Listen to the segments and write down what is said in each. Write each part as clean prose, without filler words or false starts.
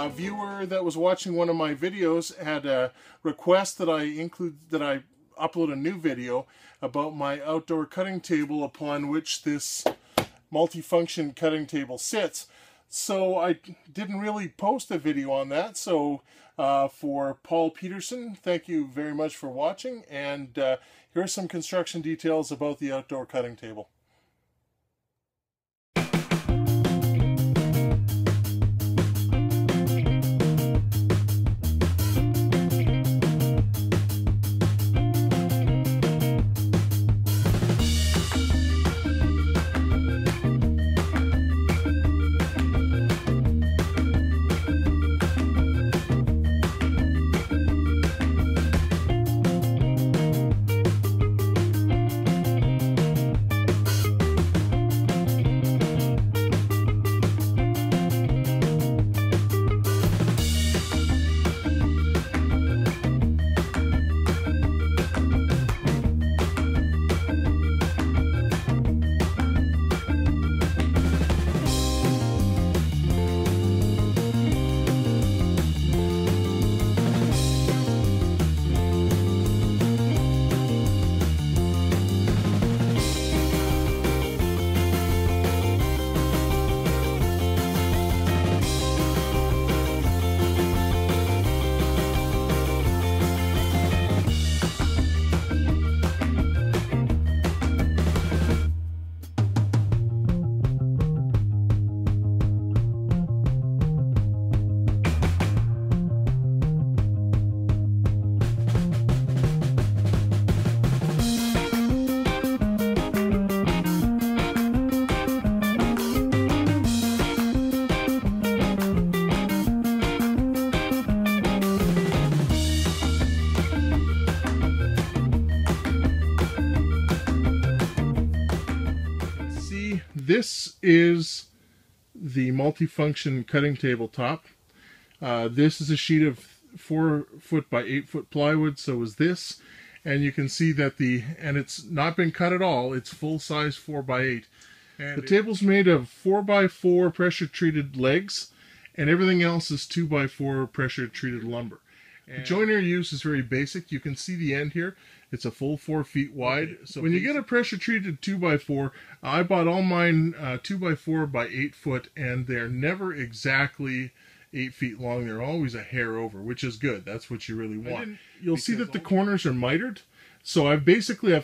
A viewer that was watching one of my videos had a request that I upload a new video about my outdoor cutting table upon which this multifunction cutting table sits. So I didn't really post a video on that. So for Paul Peterson, thank you very much for watching, and here are some construction details about the outdoor cutting table. This is the multifunction cutting table top. This is a sheet of 4 foot by 8 foot plywood, so is this. And you can see that and it's not been cut at all, it's full size 4 by 8. And the table's made of 4 by 4 pressure treated legs, and everything else is 2 by 4 pressure treated lumber. And the joiner use is very basic. You can see the end here. It's a full 4 feet wide. Okay. So when you get a pressure treated 2 by 4, I bought all mine 2 by 4 by 8 foot, and they're never exactly 8 feet long. They're always a hair over, which is good. That's what you really want. You'll see that the corners are mitered. So I've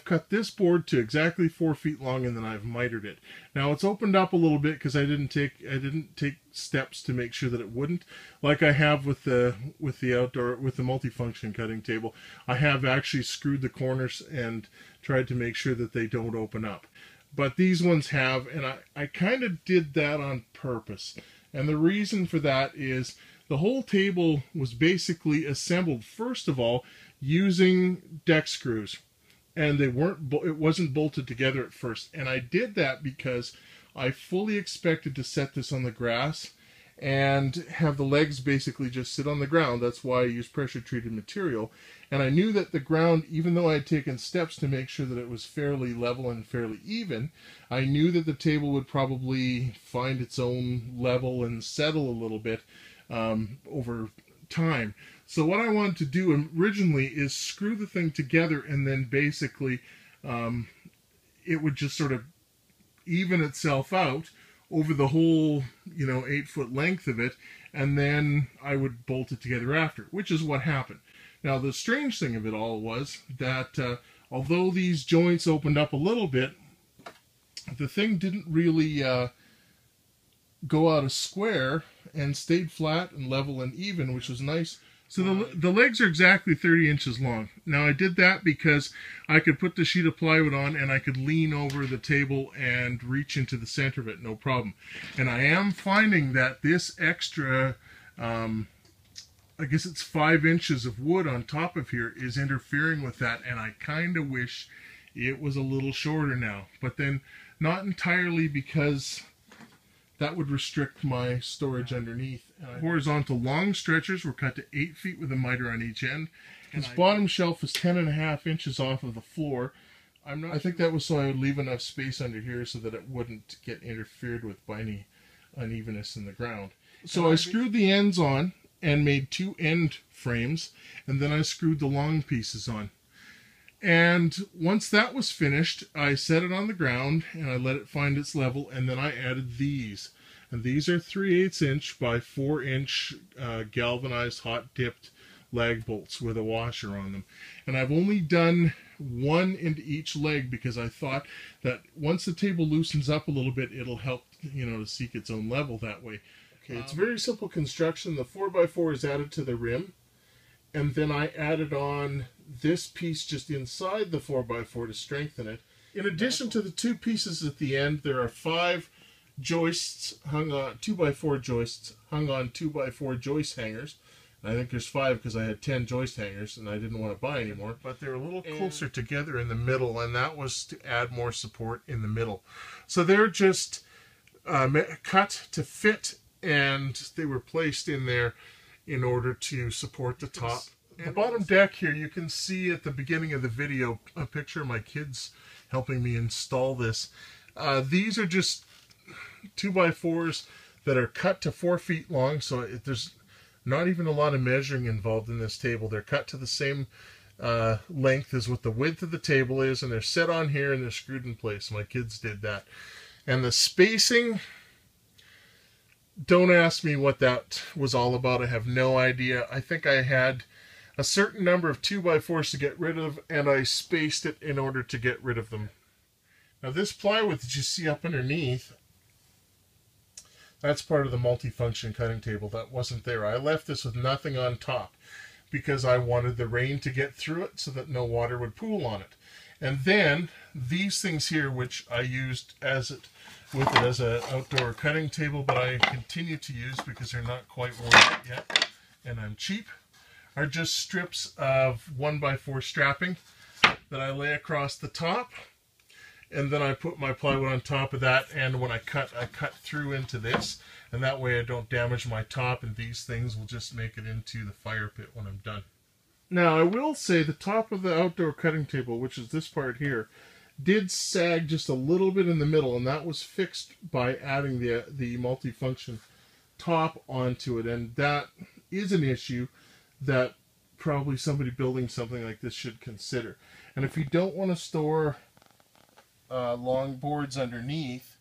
cut this board to exactly 4 feet long, and then I've mitered it. Now it's opened up a little bit because I didn't take steps to make sure that it wouldn't, like I have with the multifunction cutting table. I have actually screwed the corners and tried to make sure that they don't open up. But these ones have, and I kind of did that on purpose. And the reason for that is the whole table was basically assembled, first of all, using deck screws, and it wasn't bolted together at first. And I did that because I fully expected to set this on the grass and have the legs basically just sit on the ground. That's why I use pressure treated material. And I knew that the ground, even though I had taken steps to make sure that it was fairly level and fairly even, I knew that the table would probably find its own level and settle a little bit over time. So what I wanted to do originally is screw the thing together, and then basically it would just sort of even itself out over the whole 8 foot length of it, and then I would bolt it together after, which is what happened. Now the strange thing of it all was that although these joints opened up a little bit, the thing didn't really go out a square and stayed flat and level and even, which was nice. So the legs are exactly 30 inches long. Now I did that because I could put the sheet of plywood on and I could lean over the table and reach into the center of it, no problem. And I am finding that this extra, I guess it's 5 inches of wood on top of here is interfering with that, and I kind of wish it was a little shorter now. But then not entirely, because that would restrict my storage underneath. Horizontal long stretchers were cut to 8 feet with a miter on each end. This bottom shelf is 10.5 inches off of the floor. I think that was so I would leave enough space under here so that it wouldn't get interfered with by any unevenness in the ground. So I screwed the ends on and made 2 end frames, and then I screwed the long pieces on. And once that was finished, I set it on the ground and I let it find its level, and then I added these. And these are 3/8 inch by 4 inch galvanized hot dipped lag bolts with a washer on them. And I've only done 1 into each leg because I thought that once the table loosens up a little bit, it'll help, you know, to seek its own level that way. Okay, it's very simple construction. The 4x4 is added to the rim, and then I added on this piece just inside the 4x4 to strengthen it. In addition to the 2 pieces at the end, there are 5 joists hung on 2x4 joists hung on 2x4 joist hangers. I think there's 5 because I had 10 joist hangers and I didn't want to buy any more. But they're a little closer together in the middle, and that was to add more support in the middle. So they're just cut to fit, and they were placed in there in order to support the top. The bottom deck here, you can see at the beginning of the video a picture of my kids helping me install this. These are just 2x4s that are cut to 4 feet long, so there's not even a lot of measuring involved in this table. They're cut to the same length as what the width of the table is, and they're set on here and they're screwed in place. My kids did that. And the spacing, don't ask me what that was all about. I have no idea. I think I had a certain number of 2x4s to get rid of, and I spaced it in order to get rid of them. Now this plywood that you see up underneath, that's part of the multifunction cutting table. That wasn't there. I left this with nothing on top because I wanted the rain to get through it so that no water would pool on it. And then these things here, which I used as an outdoor cutting table, but I continue to use because they're not quite worn out yet, and I'm cheap, are just strips of 1x4 strapping that I lay across the top, and then I put my plywood on top of that, and when I cut through into this, and that way I don't damage my top, and these things will just make it into the fire pit when I'm done. Now I will say the top of the outdoor cutting table, which is this part here, did sag just a little bit in the middle, and that was fixed by adding the multifunction top onto it, and that is an issue that probably somebody building something like this should consider. And if you don't want to store long boards underneath,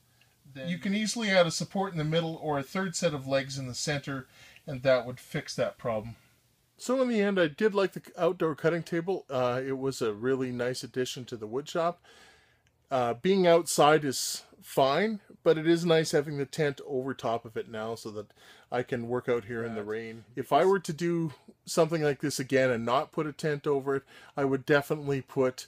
then you can easily add a support in the middle or a third set of legs in the center, and that would fix that problem. So in the end, I did like the outdoor cutting table. It was a really nice addition to the woodshop. Being outside is fine, but it is nice having the tent over top of it now so that I can work out here in the rain. If I were to do something like this again and not put a tent over it, I would definitely put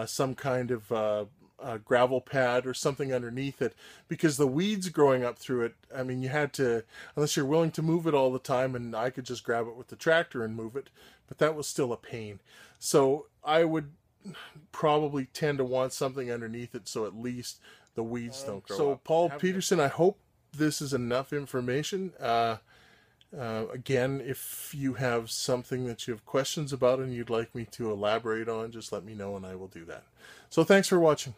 some kind of a gravel pad or something underneath it, because the weeds growing up through it, I mean, you had to, unless you're willing to move it all the time, and I could just grab it with the tractor and move it, but that was still a pain. So I would probably tend to want something underneath it so at least the weeds don't grow up. So Paul Peterson, I hope this is enough information. Again, if you have something that you have questions about and you'd like me to elaborate on, just let me know and I will do that. So thanks for watching.